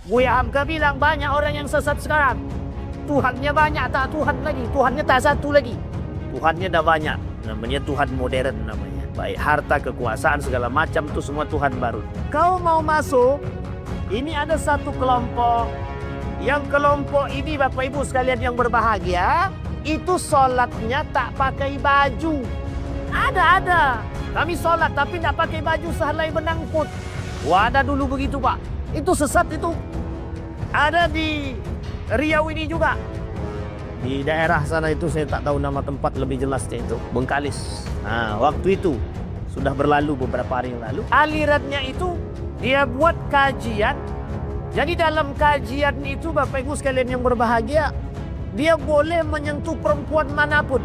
Buya Hamka bilang banyak orang yang sesat sekarang. Tuhannya banyak, tak Tuhan lagi. Tuhannya tak satu lagi. Tuhannya dah banyak. Namanya Tuhan modern namanya. Baik harta, kekuasaan, segala macam itu semua Tuhan baru. Kau mau masuk, ini ada satu kelompok. Yang kelompok ini Bapak Ibu sekalian yang berbahagia, itu sholatnya tak pakai baju. Ada. Kami sholat tapi tak pakai baju sehelai benang pun. Wah, ada dulu begitu Pak. Itu sesat itu. Ada di Riau ini juga. Di daerah sana itu saya tak tahu nama tempat lebih jelasnya itu. Bengkalis. Nah, waktu itu sudah berlalu beberapa hari yang lalu. Alirannya itu dia buat kajian. Jadi dalam kajian itu Bapak Ibu sekalian yang berbahagia, dia boleh menyentuh perempuan manapun.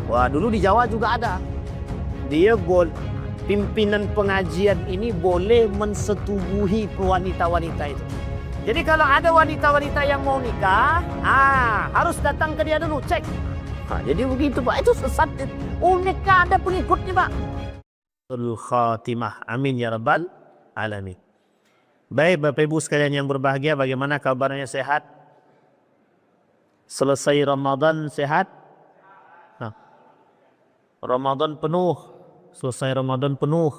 Wah, dulu di Jawa juga ada. Pimpinan pengajian ini boleh mensetubuhi wanita-wanita itu. Jadi kalau ada wanita-wanita yang mau nikah, harus datang ke dia dulu, cek. Jadi begitu Pak, itu sesat. Nikah ada pengikutnya Pak. Khatimah, amin ya rabbal alamin. Baik Bapak Ibu sekalian yang berbahagia, bagaimana kabarnya, sehat? Selesai Ramadan sehat? Ramadan penuh, selesai Ramadan penuh.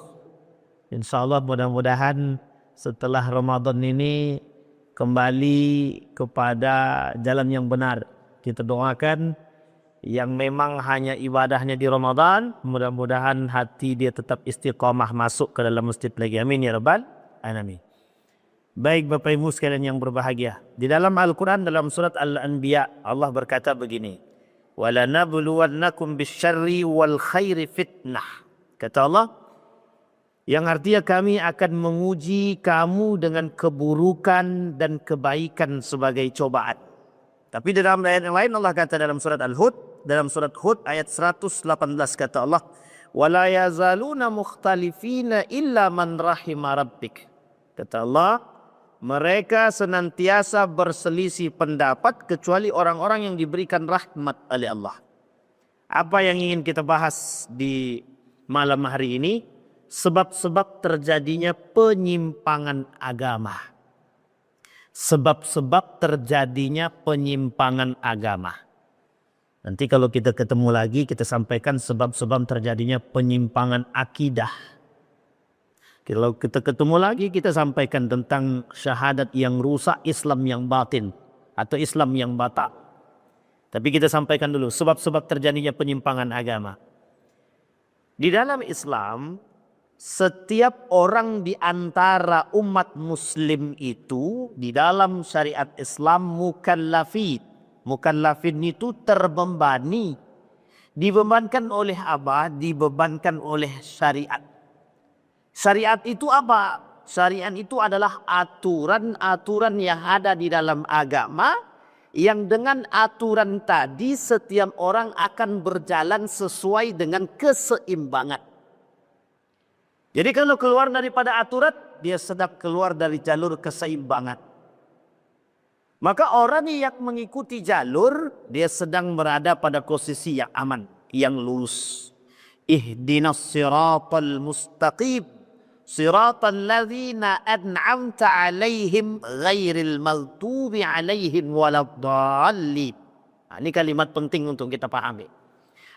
Insya Allah mudah-mudahan setelah Ramadan ini kembali kepada jalan yang benar. Kita doakan yang memang hanya ibadahnya di Ramadan, mudah-mudahan hati dia tetap istiqamah masuk ke dalam masjid lagi. Amin ya rabbal alamin. Baik Bapak Ibu sekalian yang berbahagia, di dalam Al-Quran dalam surat Al-Anbiya Allah berkata begini, وَلَنَبْلُوَنَّكُمْ بِالشَّرِّ وَالْخَيْرِ fitnah. Kata Allah, yang artinya kami akan menguji kamu dengan keburukan dan kebaikan sebagai cobaan. Tapi dalam ayat yang lain Allah kata dalam surat Al-Hud, dalam surat Hud ayat 118 kata Allah, وَلَا يَزَالُونَ مُخْتَلِفِينَ إِلَّا مَنْ رَحِمَ رَبِّكَ. Kata Allah, mereka senantiasa berselisih pendapat kecuali orang-orang yang diberikan rahmat oleh Allah. Apa yang ingin kita bahas di malam hari ini? Sebab-sebab terjadinya penyimpangan agama. Sebab-sebab terjadinya penyimpangan agama. Nanti kalau kita ketemu lagi, kita sampaikan sebab-sebab terjadinya penyimpangan akidah. Kalau kita ketemu lagi, kita sampaikan tentang syahadat yang rusak, Islam yang batin atau Islam yang batak. Tapi kita sampaikan dulu sebab-sebab terjadinya penyimpangan agama. Di dalam Islam, setiap orang di antara umat muslim itu di dalam syariat Islam mukallafin. Mukallafin itu terbebani. Dibebankan oleh apa? Dibebankan oleh syariat. Syariat itu apa? Syariat itu adalah aturan-aturan yang ada di dalam agama, yang dengan aturan tadi setiap orang akan berjalan sesuai dengan keseimbangan. Jadi kalau keluar daripada aturan, dia sedang keluar dari jalur keseimbangan. Maka orang yang mengikuti jalur, dia sedang berada pada posisi yang aman, yang lurus. Ihdinas siratal mustaqim. Siratal ladzina an'amta alaihim ghairil maghdubi alaihim waladdallin. Ini kalimat penting untuk kita pahami.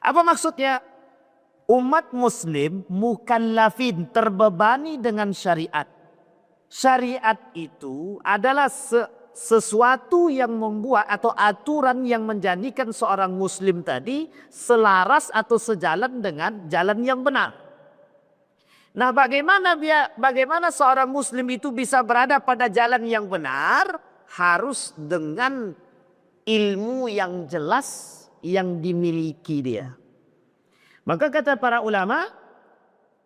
Apa maksudnya? Umat muslim mukallafin, terbebani dengan syariat. Syariat itu adalah sesuatu yang membuat atau aturan yang menjadikan seorang muslim tadi selaras atau sejalan dengan jalan yang benar. Nah, bagaimana seorang muslim itu bisa berada pada jalan yang benar? Harus dengan ilmu yang jelas yang dimiliki dia. Maka kata para ulama,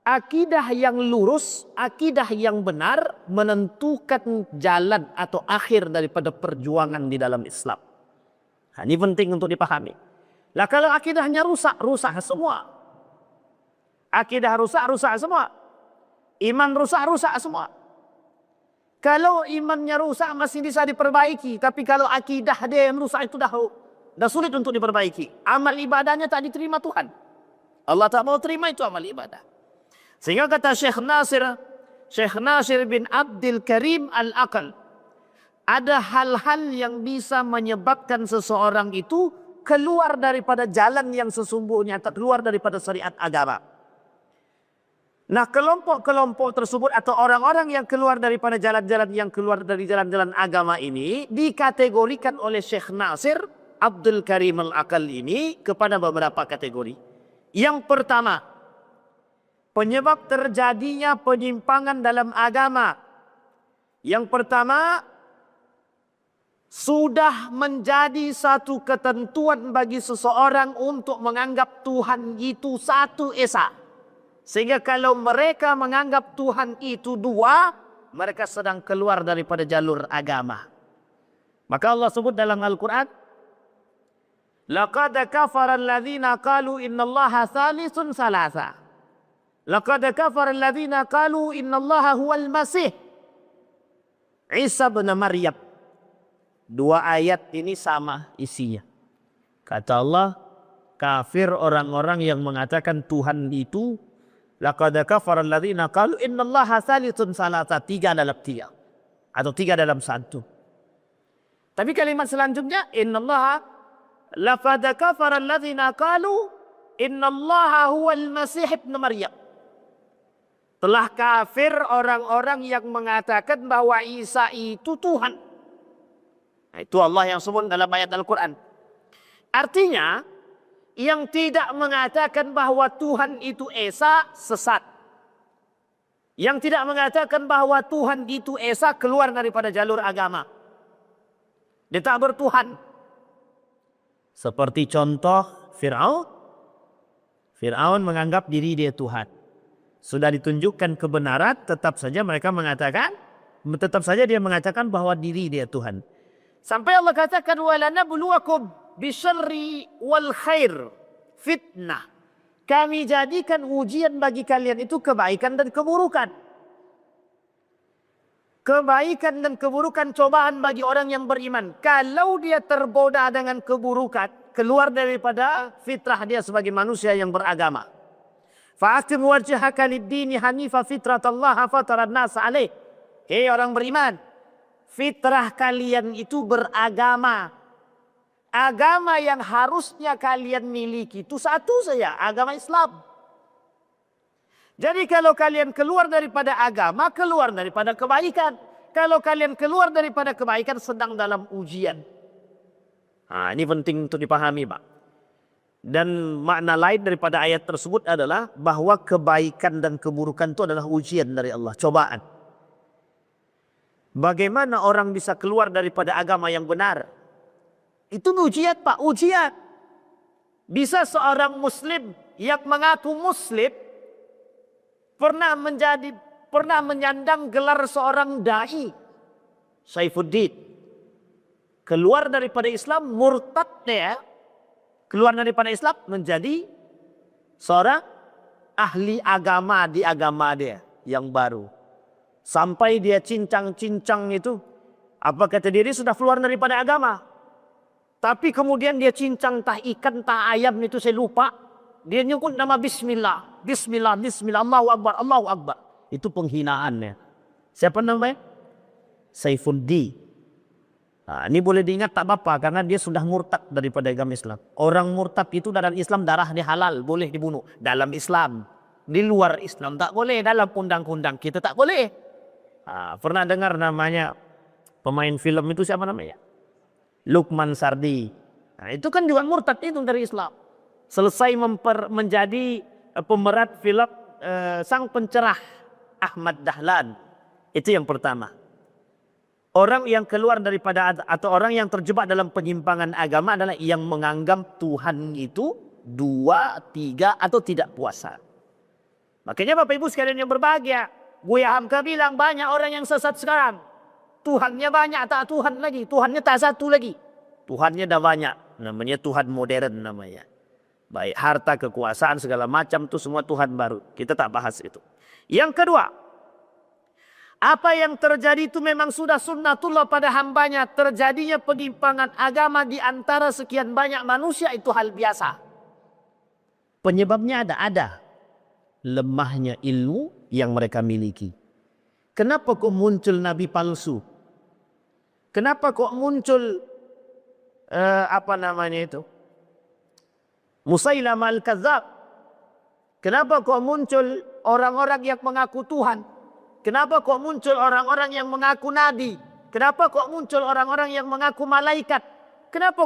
akidah yang lurus, akidah yang benar menentukan jalan atau akhir daripada perjuangan di dalam Islam. Ini penting untuk dipahami. Lah kalau akidahnya rusak, rusak semua. Akidah rusak, rusak semua. Iman rusak, rusak semua. Kalau imannya rusak masih bisa diperbaiki. Tapi kalau akidah dia yang rusak itu dah sulit untuk diperbaiki. Amal ibadahnya tak diterima Tuhan. Allah tak mau terima itu amal ibadah. Sehingga kata Syekh Nasir bin Abdul Karim Al-Aqal ada hal-hal yang bisa menyebabkan seseorang itu keluar daripada jalan yang sesungguhnya, keluar daripada syariat agama. Nah, kelompok-kelompok tersebut atau orang-orang yang keluar daripada jalan-jalan yang keluar dari jalan-jalan agama ini dikategorikan oleh Syekh Nasir Abdul Karim Al-Aqal ini kepada beberapa kategori. Yang pertama, penyebab terjadinya penyimpangan dalam agama. Yang pertama, sudah menjadi satu ketentuan bagi seseorang untuk menganggap Tuhan itu satu esa. Sehingga kalau mereka menganggap Tuhan itu dua, mereka sedang keluar daripada jalur agama. Maka Allah sebut dalam Al-Quran, laqad kafara alladhina qalu innallaha thalisun salasa. Laqad kafara alladhina qalu innallaha huwal masih Isa bin Maryam. Dua ayat ini sama isinya. Kata Allah, kafir orang-orang yang mengatakan Tuhan itu, laqad kafara alladhina qalu innallaha thalisun salasa, tiga dalam tiga atau tiga dalam satu. Tapi kalimat selanjutnya, innallaha laqad kafara alladhina qalu innallaha huwal masih ibn Maryam. Telah kafir orang-orang yang mengatakan bahwa Isa itu Tuhan. Nah, itu Allah yang sebut dalam ayat Al-Quran. Artinya, yang tidak mengatakan bahwa Tuhan itu Esa sesat. Yang tidak mengatakan bahwa Tuhan itu Esa keluar daripada jalur agama. Dia tak bertuhan. Seperti contoh Fir'aun. Fir'aun menganggap diri dia Tuhan. Sudah ditunjukkan kebenaran, tetap saja mereka mengatakan, tetap saja dia mengatakan bahwa diri dia Tuhan. Sampai Allah katakan, walanabluwakum bisyarri wal khair fitnah. Kami jadikan ujian bagi kalian itu kebaikan dan keburukan. Kebaikan dan keburukan cobaan bagi orang yang beriman. Kalau dia tergoda dengan keburukan, keluar daripada fitrah dia sebagai manusia yang beragama. Fa'akim wajhaka lid-dini hanifa fitratallaha fataran nas alaih. Hei orang beriman, fitrah kalian itu beragama. Agama yang harusnya kalian miliki itu satu saja, agama Islam. Jadi kalau kalian keluar daripada agama, keluar daripada kebaikan. Kalau kalian keluar daripada kebaikan, sedang dalam ujian. Nah, ini penting untuk dipahami, Pak. Dan makna lain daripada ayat tersebut adalah bahwa kebaikan dan keburukan itu adalah ujian dari Allah, cobaan. Bagaimana orang bisa keluar daripada agama yang benar? Itu ujian, Pak, ujian. Bisa seorang muslim yang mengaku muslim pernah menyandang gelar seorang dai, Saifuddin. Keluar daripada Islam, murtad dia. Keluar daripada Islam menjadi seorang ahli agama di agama dia yang baru. Sampai dia cincang-cincang itu. Apa kata dia sudah keluar daripada agama. Tapi kemudian dia cincang tah ikan, tah ayam itu saya lupa. Dia nyebut nama Bismillah. Bismillah, Bismillah, Allahu Akbar, Allahu Akbar. Itu penghinaannya. Siapa namanya? Saifuddin. Nah, ini boleh diingat tak apa-apa karena dia sudah murtad daripada agama Islam. Orang murtad itu dalam Islam darahnya halal, boleh dibunuh. Dalam Islam, di luar Islam tak boleh. Dalam undang-undang kita tak boleh. Nah, pernah dengar namanya pemain film itu siapa namanya? Lukman Sardi. Nah, itu kan juga murtad itu dari Islam. Selesai menjadi pemeran film sang pencerah Ahmad Dahlan. Itu yang pertama. Orang yang keluar daripada atau orang yang terjebak dalam penyimpangan agama adalah yang menganggap Tuhan itu dua, tiga atau tidak puasa. Makanya Bapak Ibu sekalian yang berbahagia, Buya Hamka bilang banyak orang yang sesat sekarang. Tuhannya banyak, tak Tuhan lagi. Tuhannya tak satu lagi. Tuhannya dah banyak. Namanya Tuhan modern namanya. Baik harta, kekuasaan, segala macam itu semua Tuhan baru. Kita tak bahas itu. Yang kedua, apa yang terjadi itu memang sudah sunnatullah pada hambanya. Terjadinya penyimpangan agama di antara sekian banyak manusia itu hal biasa. Penyebabnya ada. Lemahnya ilmu yang mereka miliki. Kenapa kok muncul nabi palsu? Kenapa kok muncul Musailamah al-Kadzdzab? Kenapa kok muncul orang-orang yang mengaku Tuhan? Kenapa kok muncul orang-orang yang mengaku nabi? Kenapa kok muncul orang-orang yang mengaku malaikat? Kenapa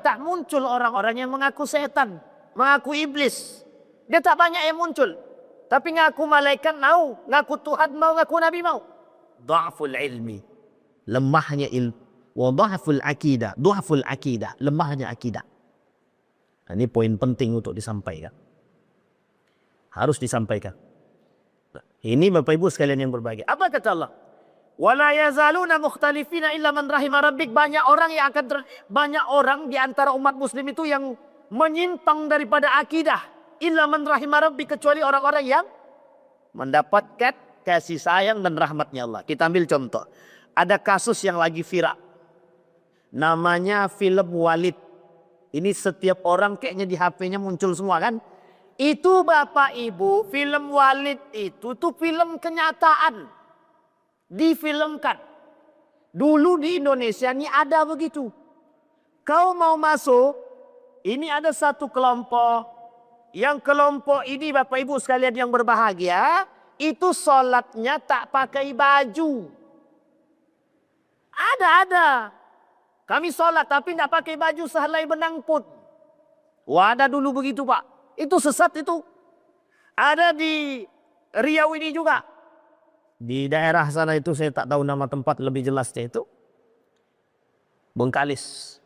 tak muncul orang-orang yang mengaku setan, mengaku iblis? Dia tak banyak yang muncul. Tapi ngaku malaikat mau, ngaku Tuhan mau, ngaku nabi mau. Dha'ful ilmi, lemahnya ilmu. Wa dha'ful akidah, lemahnya akidah. Nah, ini poin penting untuk disampaikan. Harus disampaikan. Nah, ini Bapak Ibu sekalian yang berbahagia. Apa kata Allah? Wala yazaluna mukhtalifina illa man rahima rabbik. Banyak orang di antara umat muslim itu yang menyimpang daripada akidah. Illa man rahima rabbik, kecuali orang-orang yang mendapatkan kasih sayang dan rahmatnya Allah. Kita ambil contoh. Ada kasus yang lagi viral. Namanya film Walid. Ini setiap orang kayaknya di HP-nya muncul semua kan. Itu Bapak Ibu, film Walid itu tuh film kenyataan. Difilmkan. Dulu di Indonesia ini ada begitu. Kau mau masuk, ini ada satu kelompok. Yang kelompok ini Bapak Ibu sekalian yang berbahagia, itu sholatnya tak pakai baju. Ada. Kami sholat tapi tidak pakai baju sehelai benang pun. Wah, ada dulu begitu Pak. Itu sesat itu. Ada di Riau ini juga. Di daerah sana itu saya tak tahu nama tempat lebih jelasnya itu. Bengkalis.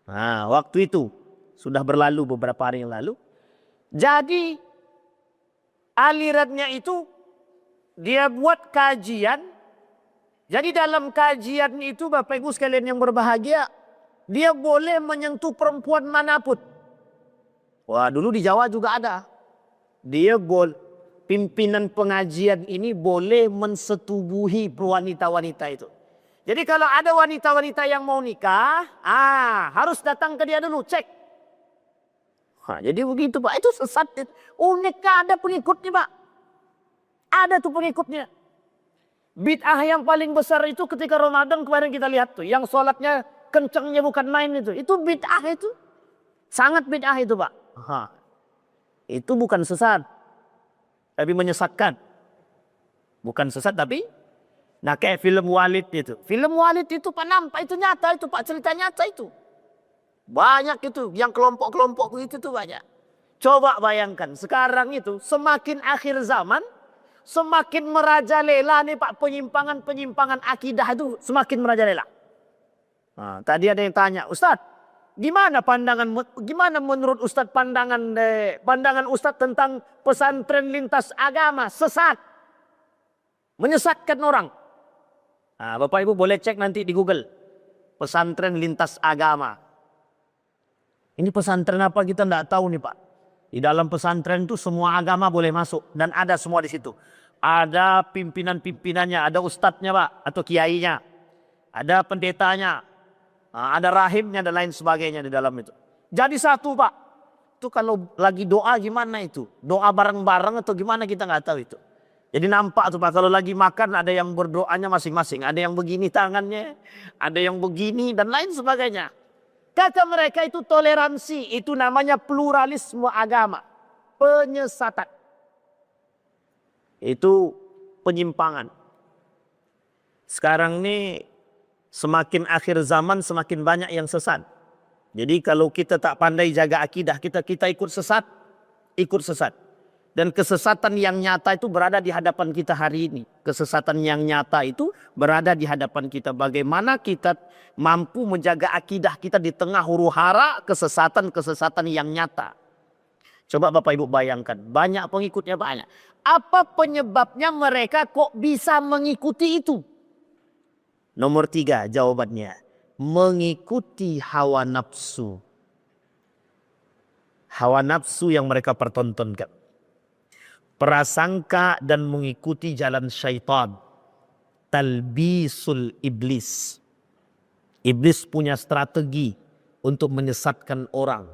Nah, waktu itu sudah berlalu beberapa hari yang lalu. Jadi alirannya itu dia buat kajian. Jadi dalam kajian itu Bapak Ibu sekalian yang berbahagia, dia boleh menyentuh perempuan manapun. Wah, dulu di Jawa juga ada. Pimpinan pengajian ini boleh mensetubuhi wanita-wanita itu. Jadi kalau ada wanita-wanita yang mau nikah, harus datang ke dia dulu, cek. Jadi begitu Pak, itu sesat. Uniknya ada pengikutnya Pak. Ada tuh pengikutnya. Bid'ah yang paling besar itu ketika Ramadan kemarin kita lihat tuh. Yang sholatnya kencengnya bukan main itu. Itu bid'ah itu. Sangat bid'ah itu Pak. Itu bukan sesat. Tapi menyesatkan. Bukan sesat tapi. Nah kayak film Walid itu. Film Walid itu Pak nampak itu nyata itu Pak. Cerita nyata itu. Banyak itu. Yang kelompok-kelompok itu tuh banyak. Coba bayangkan. Sekarang itu semakin akhir zaman. Semakin merajalela nih Pak, penyimpangan akidah itu semakin merajalela. Nah, tadi ada yang tanya, Ustadz, gimana menurut Ustadz pandangan Ustadz tentang pesantren lintas agama sesat, menyesatkan orang? Nah, Bapak Ibu boleh cek nanti di Google, pesantren lintas agama. Ini pesantren apa kita tidak tahu nih Pak. Di dalam pesantren itu semua agama boleh masuk dan ada semua di situ. Ada pimpinan-pimpinannya, ada ustadznya Pak atau kiainya. Ada pendetanya, ada rahimnya dan lain sebagainya di dalam itu. Jadi satu Pak. Itu kalau lagi doa gimana itu? Doa bareng-bareng atau gimana kita nggak tahu itu. Jadi nampak tuh Pak, kalau lagi makan ada yang berdoanya masing-masing. Ada yang begini tangannya, ada yang begini dan lain sebagainya. Kata mereka itu toleransi, itu namanya pluralisme agama. Penyesatan. Itu penyimpangan. Sekarang ini semakin akhir zaman semakin banyak yang sesat. Jadi kalau kita tak pandai jaga akidah, kita ikut sesat. Dan kesesatan yang nyata itu berada di hadapan kita hari ini. Kesesatan yang nyata itu berada di hadapan kita. Bagaimana kita mampu menjaga akidah kita di tengah huru-hara kesesatan yang nyata. Coba Bapak Ibu bayangkan, banyak pengikutnya banyak. Apa penyebabnya mereka kok bisa mengikuti itu? Nomor 3 jawabannya. Mengikuti hawa nafsu. Hawa nafsu yang mereka pertontonkan. Prasangka dan mengikuti jalan syaitan. Talbisul iblis. Iblis punya strategi untuk menyesatkan orang.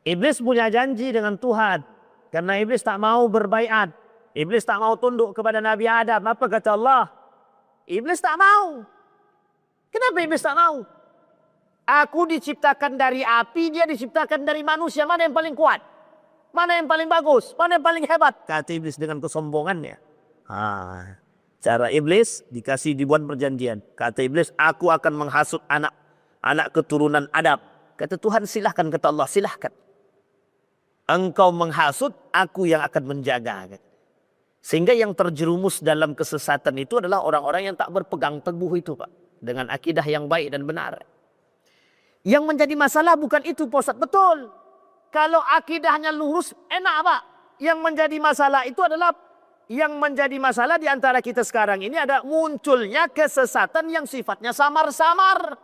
Iblis punya janji dengan Tuhan. Karena iblis tak mau berbaiat. Iblis tak mau tunduk kepada Nabi Adam. Apa kata Allah? Iblis tak mau. Kenapa iblis tak mau? Aku diciptakan dari api, dia diciptakan dari manusia. Mana yang paling kuat? Mana yang paling bagus? Mana yang paling hebat? Kata iblis dengan kesombongannya. Cara iblis dibuat perjanjian. Kata iblis, aku akan menghasut anak keturunan Adam. Kata Tuhan, silahkan. Kata Allah, silahkan. Engkau menghasut, aku yang akan menjaga. Sehingga yang terjerumus dalam kesesatan itu adalah orang-orang yang tak berpegang teguh itu, Pak. Dengan akidah yang baik dan benar. Yang menjadi masalah bukan itu, Pak Ustaz. Betul. Kalau akidahnya lurus, enak, Pak. Yang menjadi masalah itu adalah, yang menjadi masalah di antara kita sekarang ini ada munculnya kesesatan yang sifatnya samar-samar.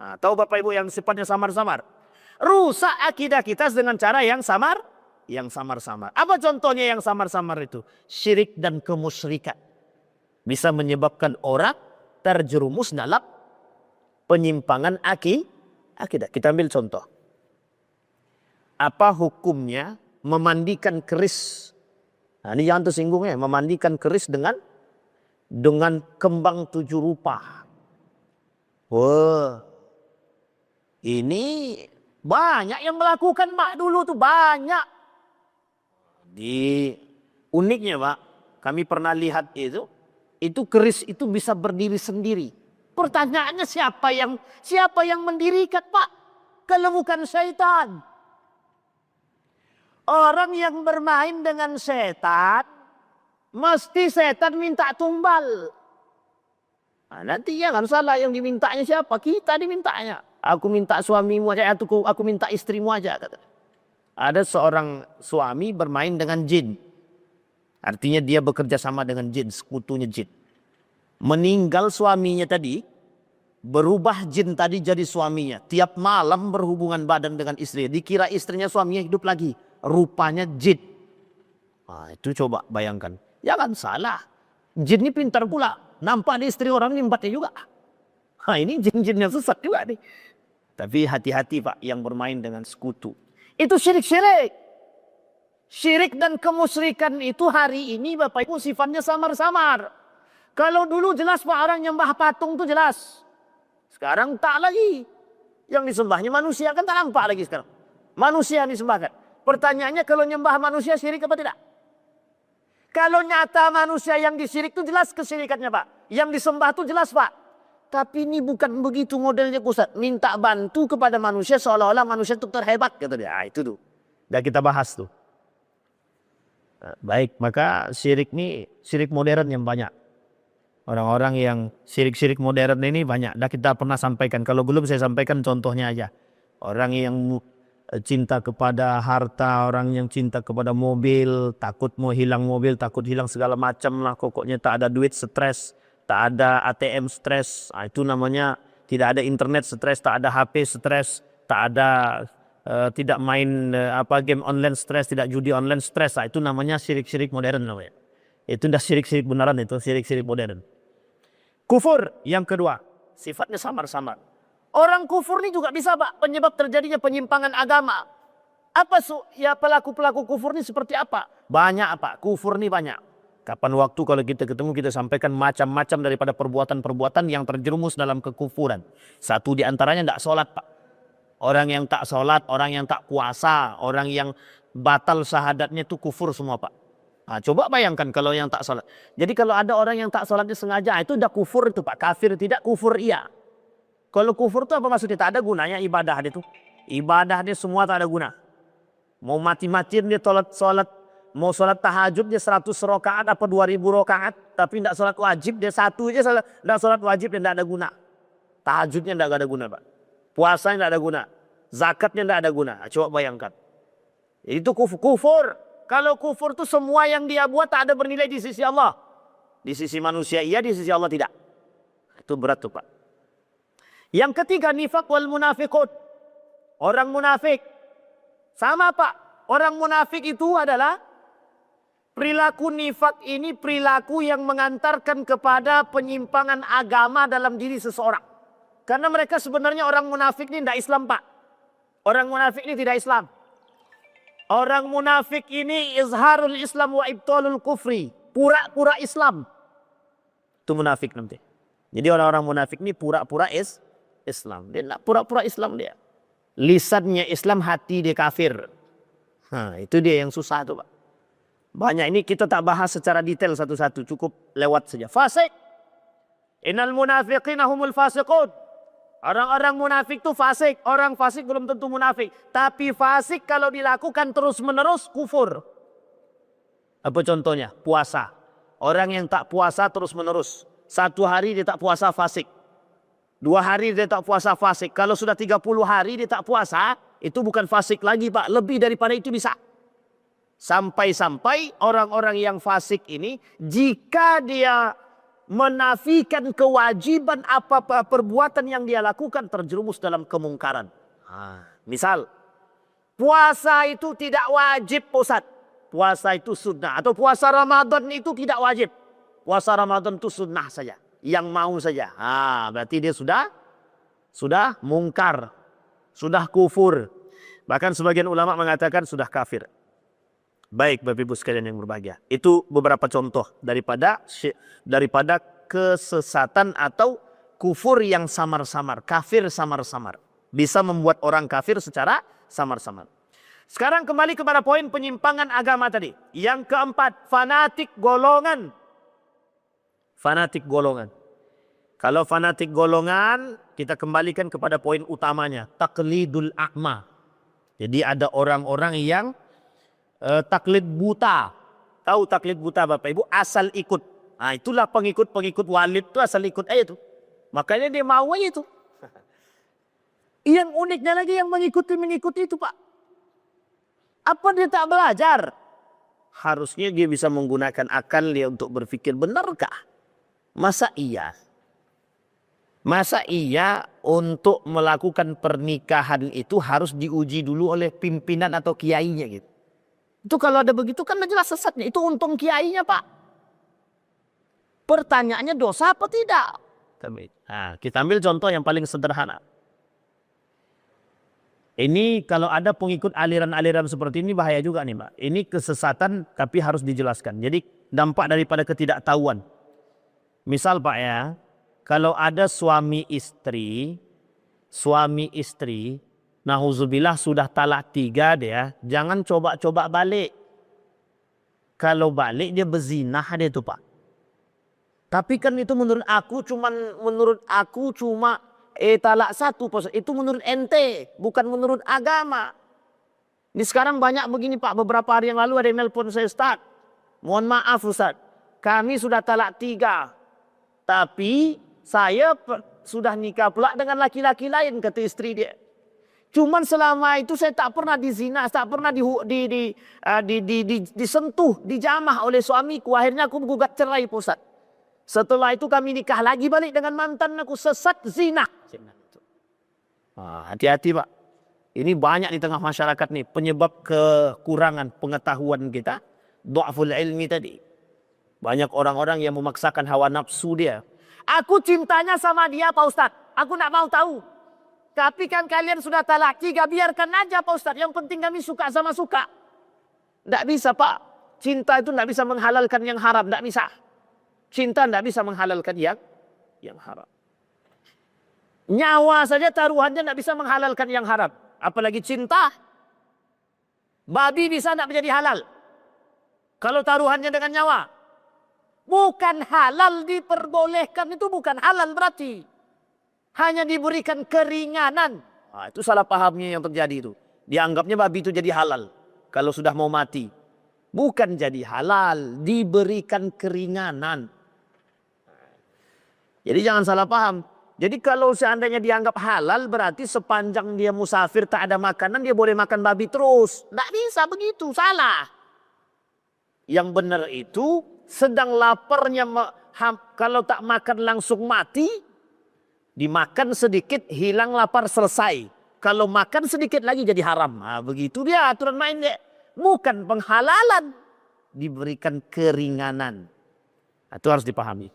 Tahu Bapak Ibu yang sifatnya samar-samar? Rusak akidah kita dengan cara yang samar-samar. Apa contohnya yang samar-samar itu? Syirik dan kemusyrikan. Bisa menyebabkan orang terjerumus dalam penyimpangan akidah. Kita ambil contoh. Apa hukumnya memandikan keris? Ini jangan tersinggung ya. Memandikan keris dengan kembang 7 rupa. Wah. Ini banyak yang melakukan, Pak, dulu tuh banyak. Uniknya, Pak, kami pernah lihat itu keris itu bisa berdiri sendiri. Pertanyaannya siapa yang mendirikan, Pak? Kalau bukan syaitan. Orang yang bermain dengan setan, mesti setan minta tumbal. Nanti jangan salah, yang dimintanya siapa? Kita dimintanya. Aku minta suamimu aja, aku minta istrimu aja. Kata. Ada seorang suami bermain dengan jin. Artinya dia bekerja sama dengan jin, sekutunya jin. Meninggal suaminya tadi, berubah jin tadi jadi suaminya. Tiap malam berhubungan badan dengan istrinya. Dikira istrinya, suaminya hidup lagi. Rupanya jin. Itu coba bayangkan. Jangan salah. Jin ini pintar pula. Nampak di istri orang nyimbatnya juga. Ini jin-jinnya sesat juga nih. Tapi hati-hati, Pak, yang bermain dengan sekutu. Itu syirik. Syirik dan kemusyrikan itu hari ini, Bapak Ibu, sifatnya samar-samar. Kalau dulu jelas, Pak, orang nyembah patung itu jelas. Sekarang tak lagi. Yang disembahnya manusia, kan tak nampak lagi sekarang. Manusia yang disembahkan. Pertanyaannya, kalau nyembah manusia syirik apa tidak? Kalau nyata manusia yang disyirik itu jelas kesyirikannya, Pak. Yang disembah itu jelas, Pak. Tapi ini bukan begitu modelnya, Ustaz. Minta bantu kepada manusia seolah-olah manusia itu terhebat, kata dia. Itu tuh. Udah kita bahas tuh. Baik, maka syirik modern yang banyak. Orang-orang yang syirik modern ini banyak. Dah kita pernah sampaikan. Kalau belum saya sampaikan contohnya aja. Orang yang cinta kepada harta, orang yang cinta kepada mobil, takut mau hilang mobil, takut hilang segala macam lah. Pokoknya tak ada duit, stres. Tak ada ATM, stres. Itu namanya tidak ada internet, stres. Tak ada HP, stres. Tak ada tidak main game online, stres. Tidak judi online, stres. Itu namanya syirik modern namanya. Itu dah syirik beneran, itu syirik modern. Kufur yang kedua, sifatnya samar-samar. Orang kufur ini juga bisa, Pak, penyebab terjadinya penyimpangan agama. Pelaku-pelaku kufur ini seperti apa? Banyak, Pak. Kufur ini banyak. Kapan waktu kalau kita ketemu, kita sampaikan macam-macam daripada perbuatan-perbuatan yang terjerumus dalam kekufuran. Satu di antaranya tidak sholat, Pak. Orang yang tak sholat, orang yang tak puasa, orang yang batal syahadatnya itu kufur semua, Pak. Coba bayangkan kalau yang tak sholat. Jadi kalau ada orang yang tak sholatnya sengaja, itu udah kufur itu, Pak. Kafir tidak, kufur iya. Kalau kufur itu apa maksudnya? Tak ada gunanya ibadah dia itu. Ibadah dia semua tak ada guna. Mau mati-matian dia sholat. Mau sholat tahajud dia 100 rakaat apa 2000 rakaat. Tapi tidak sholat wajib, dia satu aja tidak sholat wajib, dia tidak ada guna. Tahajudnya tidak ada guna, Pak. Puasanya tidak ada guna. Zakatnya tidak ada guna. Coba bayangkan. Itu kufur. Kalau kufur itu semua yang dia buat tak ada bernilai di sisi Allah. Di sisi manusia iya, di sisi Allah tidak. Itu berat tuh, Pak. Yang ketiga, nifaq wal munafiqun. Orang munafik. Sama, Pak. Orang munafik itu adalah perilaku nifaq ini perilaku yang mengantarkan kepada penyimpangan agama dalam diri seseorang. Karena mereka sebenarnya orang munafik ini tidak Islam, Pak. Orang munafik ini tidak Islam. Orang munafik ini izharul Islam wa ibtalul kufri. Pura-pura Islam. Itu munafik nanti. Jadi orang-orang munafik ini pura-pura Islam. Dia tidak pura-pura Islam dia. Lisannya Islam, hati dia kafir. Nah, itu dia yang susah tuh Pak. Banyak ini kita tak bahas secara detail satu-satu. Cukup lewat saja. Fasik. Innal munafiqina humul fasiqun. Orang-orang munafik itu fasik. Orang fasik belum tentu munafik. Tapi fasik kalau dilakukan terus-menerus kufur. Apa contohnya? Puasa. Orang yang tak puasa terus-menerus. 1 hari dia tak puasa fasik. 2 hari dia tak puasa fasik. Kalau sudah 30 hari dia tak puasa, itu bukan fasik lagi Pak. Lebih daripada itu bisa. Sampai-sampai orang-orang yang fasik ini, jika dia menafikan kewajiban apa perbuatan yang dia lakukan, terjerumus dalam kemungkaran. Misal, puasa itu tidak wajib Ustaz. Puasa itu sunnah. Atau puasa Ramadan itu tidak wajib. Puasa Ramadan itu sunnah saja. Yang mau saja. Berarti dia sudah mungkar. Sudah kufur. Bahkan sebagian ulama mengatakan sudah kafir. Baik Bapak Ibu sekalian yang berbahagia. Itu beberapa contoh daripada kesesatan atau kufur yang samar-samar. Kafir samar-samar. Bisa membuat orang kafir secara samar-samar. Sekarang kembali kepada poin penyimpangan agama tadi. Yang keempat, fanatik golongan. Fanatik golongan. Kalau fanatik golongan, kita kembalikan kepada poin utamanya. Taklidul a'ma. Jadi ada orang-orang yang taklid buta. Tahu taklid buta Bapak Ibu? Asal ikut. Itulah pengikut-pengikut Walid itu asal ikut aja tuh. Makanya dia mau aja itu. Yang uniknya lagi yang mengikuti itu Pak. Apa dia tak belajar? Harusnya dia bisa menggunakan akal dia untuk berpikir, benarkah? Masa iya? Masa iya untuk melakukan pernikahan itu harus diuji dulu oleh pimpinan atau kiainya gitu? Itu kalau ada begitu kan jelas sesatnya. Itu untung kiainya Pak. Pertanyaannya dosa apa tidak? Kita ambil contoh yang paling sederhana. Ini kalau ada pengikut aliran-aliran seperti ini bahaya juga nih Pak. Ini kesesatan tapi harus dijelaskan. Jadi dampak daripada ketidaktahuan. Misal Pak ya, kalau ada suami istri, nahuzubillah sudah talak 3 dia, jangan coba-coba balik. Kalau balik dia berzinah dia tuh Pak. Tapi kan itu menurut aku cuma talak 1, itu menurut ente, bukan menurut agama. Ini sekarang banyak begini Pak, beberapa hari yang lalu ada yang nelpon saya, Ustaz. Mohon maaf Ustaz, kami sudah talak 3. Tapi saya sudah nikah pula dengan laki-laki lain, kata istri dia. Cuman selama itu saya tak pernah dizina, tak pernah disentuh, dijamah oleh suamiku. Akhirnya aku menggugat cerai Ustaz. Setelah itu kami nikah lagi balik dengan mantan aku, sesat zina. Hati-hati Pak. Ini banyak di tengah masyarakat nih penyebab kekurangan pengetahuan kita. Du'aful ilmi tadi. Banyak orang-orang yang memaksakan hawa nafsu dia. Aku cintanya sama dia Pak Ustadz. Aku nak mau tahu. Tapi kan kalian sudah talak 3. Biarkan aja Pak Ustadz. Yang penting kami suka sama suka. Tidak bisa Pak. Cinta itu tidak bisa menghalalkan yang haram. Tidak bisa. Cinta tidak bisa menghalalkan yang haram. Nyawa saja taruhannya tidak bisa menghalalkan yang haram. Apalagi cinta. Babi bisa tidak menjadi halal. Kalau taruhannya dengan nyawa. Bukan halal diperbolehkan, itu bukan halal berarti. Hanya diberikan keringanan. Itu salah pahamnya yang terjadi itu. Dianggapnya babi itu jadi halal. Kalau sudah mau mati. Bukan jadi halal, diberikan keringanan. Jadi jangan salah paham. Jadi kalau seandainya dianggap halal berarti sepanjang dia musafir tak ada makanan dia boleh makan babi terus. Tidak bisa begitu, salah. Yang benar itu sedang laparnya, kalau tak makan langsung mati, dimakan sedikit hilang lapar selesai. Kalau makan sedikit lagi jadi haram. Begitu dia aturan main dia. Bukan penghalalan, diberikan keringanan. Itu harus dipahami.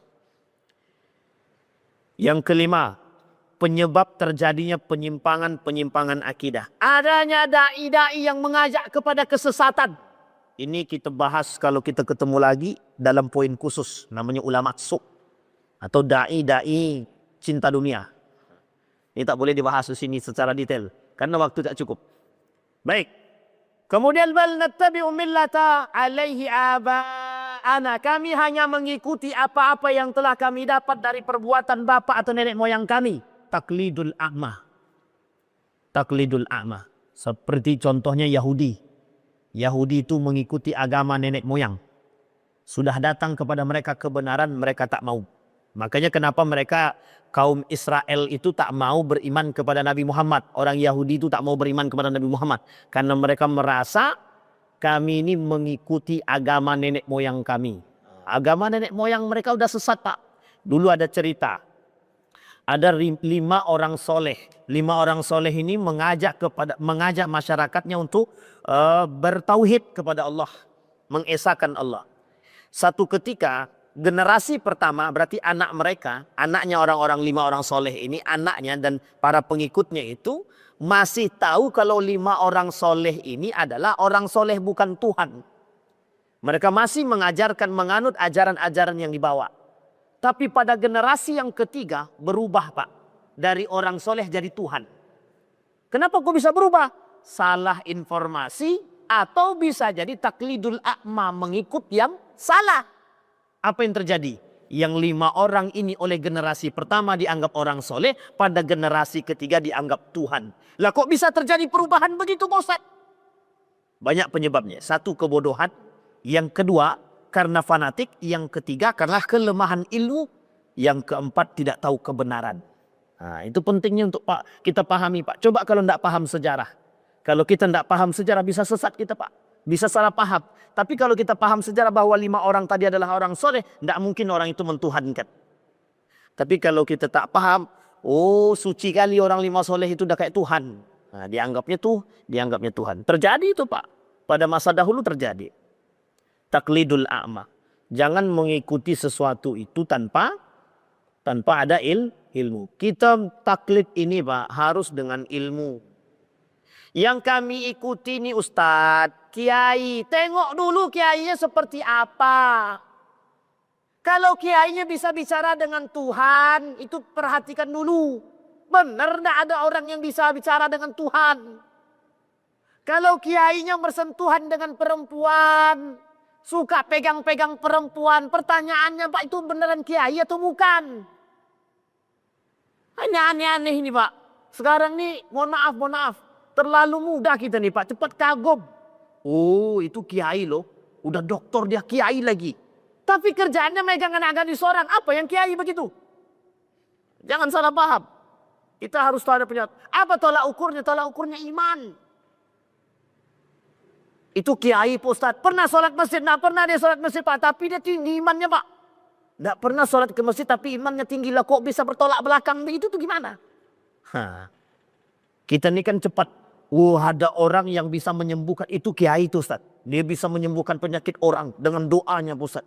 Yang kelima, penyebab terjadinya penyimpangan akidah. Adanya dai-dai yang mengajak kepada kesesatan. Ini kita bahas kalau kita ketemu lagi dalam poin khusus namanya ulama su. Atau dai-dai cinta dunia. Ini tak boleh dibahas di sini secara detail karena waktu tak cukup. Baik. Kemudian bal nattabi'u millata alaihi aba'ana. Kami hanya mengikuti apa-apa yang telah kami dapat dari perbuatan bapak atau nenek moyang kami. Taklidul a'ma. Taklidul a'ma. Seperti contohnya Yahudi. Yahudi itu mengikuti agama nenek moyang. Sudah datang kepada mereka kebenaran, mereka tak mau. Makanya kenapa mereka kaum Israel itu tak mau beriman kepada Nabi Muhammad. Orang Yahudi itu tak mau beriman kepada Nabi Muhammad. Karena mereka merasa kami ini mengikuti agama nenek moyang kami. Agama nenek moyang mereka udah sesat, Pak. Dulu ada cerita. Ada 5 orang soleh. 5 orang soleh ini mengajak masyarakatnya untuk bertauhid kepada Allah. Mengesahkan Allah. Satu ketika generasi pertama berarti anak mereka, anaknya orang-orang 5 orang soleh ini, anaknya dan para pengikutnya itu masih tahu kalau 5 orang soleh ini adalah orang soleh bukan Tuhan. Mereka masih mengajarkan, menganut ajaran-ajaran yang dibawa. Tapi pada generasi yang ketiga berubah, Pak. Dari orang soleh jadi Tuhan. Kenapa kok bisa berubah? Salah informasi atau bisa jadi taklidul a'ma, mengikut yang salah. Apa yang terjadi? Yang 5 orang ini oleh generasi pertama dianggap orang soleh, pada generasi ketiga dianggap Tuhan. Lah kok bisa terjadi perubahan begitu, Pak Ustaz? Banyak penyebabnya. 1, kebodohan. Yang kedua, karena fanatik. Yang ketiga, karena kelemahan ilmu. Yang keempat, tidak tahu kebenaran. Nah, itu pentingnya untuk kita pahami, Pak. Coba kalau tidak paham sejarah. Kalau kita tidak paham sejarah bisa sesat kita, Pak. Bisa salah paham. Tapi kalau kita paham sejarah bahwa 5 orang tadi adalah orang soleh, tidak mungkin orang itu mentuhankan. Tapi kalau kita tak paham, oh suci kali orang 5 soleh itu udah kayak Tuhan. Nah, dianggapnya Tuhan. Terjadi itu, Pak. Pada masa dahulu terjadi. Taklidul a'ma. Jangan mengikuti sesuatu itu tanpa ada ilmu. Kita taklid ini, Pak, harus dengan ilmu. Yang kami ikuti ini Ustadz, kiai. Tengok dulu kiainya seperti apa. Kalau kiainya bisa bicara dengan Tuhan, itu perhatikan dulu. Benar tidak ada orang yang bisa bicara dengan Tuhan. Kalau kiainya bersentuhan dengan perempuan, suka pegang-pegang perempuan, pertanyaannya, Pak, itu beneran kiai atau bukan? Hanya aneh-aneh ini, Pak. Sekarang nih, mohon maaf. Terlalu mudah kita nih, Pak. Cepat kagum. Oh, itu kiai loh. Udah doktor dia kiai lagi. Tapi kerjaannya megang anak gadis orang. Apa yang kiai begitu? Jangan salah paham. Kita harus tahu ada penyakit. Apa tolak ukurnya? Tolak ukurnya iman. Itu kiai, Pak Ustadz. Pernah sholat masjid? Nah, pernah dia sholat masjid, Pak. Tapi dia tinggi imannya, Pak. Tidak pernah sholat ke masjid tapi imannya tinggi lah. Kok bisa bertolak belakang begitu tuh gimana? Kita ini kan cepat. Ada orang yang bisa menyembuhkan. Itu kiai itu, Ustaz. Dia bisa menyembuhkan penyakit orang dengan doanya, Pak Ustaz.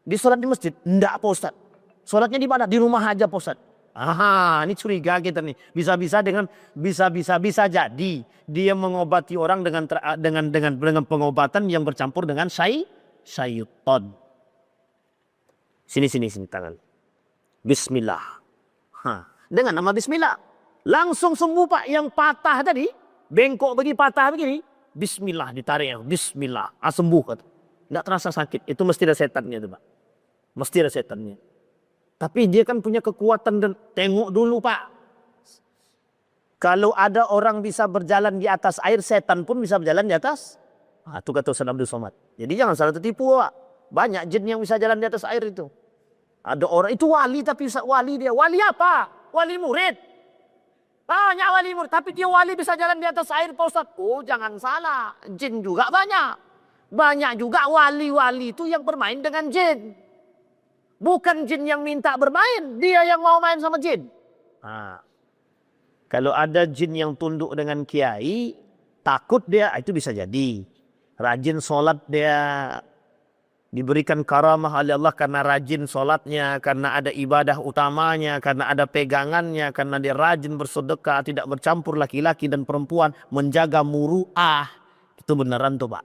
Dia sholat di masjid? Enggak, Pak Ustaz. Sholatnya di mana? Di rumah aja, Pak Ustaz. Ini curiga kita nih. Bisa jadi dia mengobati orang dengan pengobatan yang bercampur dengan syaitan. Sini tangan. Bismillah. Dengan nama bismillah. Langsung sembuh, Pak. Yang patah tadi, bengkok patah begini. Bismillah ditarik. Bismillah. Sembuh. Tidak terasa sakit. Itu mesti ada setannya itu, Pak. Mesti ada setannya. Tapi dia kan punya kekuatan. Dan tengok dulu, Pak. Kalau ada orang bisa berjalan di atas air, setan pun bisa berjalan di atas. Itu kata Ustaz Abdul Somad. Jadi jangan salah tertipu, Pak. Banyak jin yang bisa jalan di atas air itu. Ada orang itu wali tapi wali dia. Wali apa? Wali murid. Banyak wali murid. Tapi dia wali bisa jalan di atas air, Pak Ustaz. Oh, jangan salah. Jin juga banyak. Banyak juga wali-wali itu yang bermain dengan jin. Bukan jin yang minta bermain. Dia yang mau main sama jin. Kalau ada jin yang tunduk dengan kiai, takut dia, itu bisa jadi. Rajin sholat dia. Diberikan karamah oleh Allah karena rajin sholatnya, karena ada ibadah utamanya, karena ada pegangannya, karena dia rajin bersedekah, tidak bercampur laki-laki dan perempuan, menjaga muru'ah. Itu beneran tuh, Pak.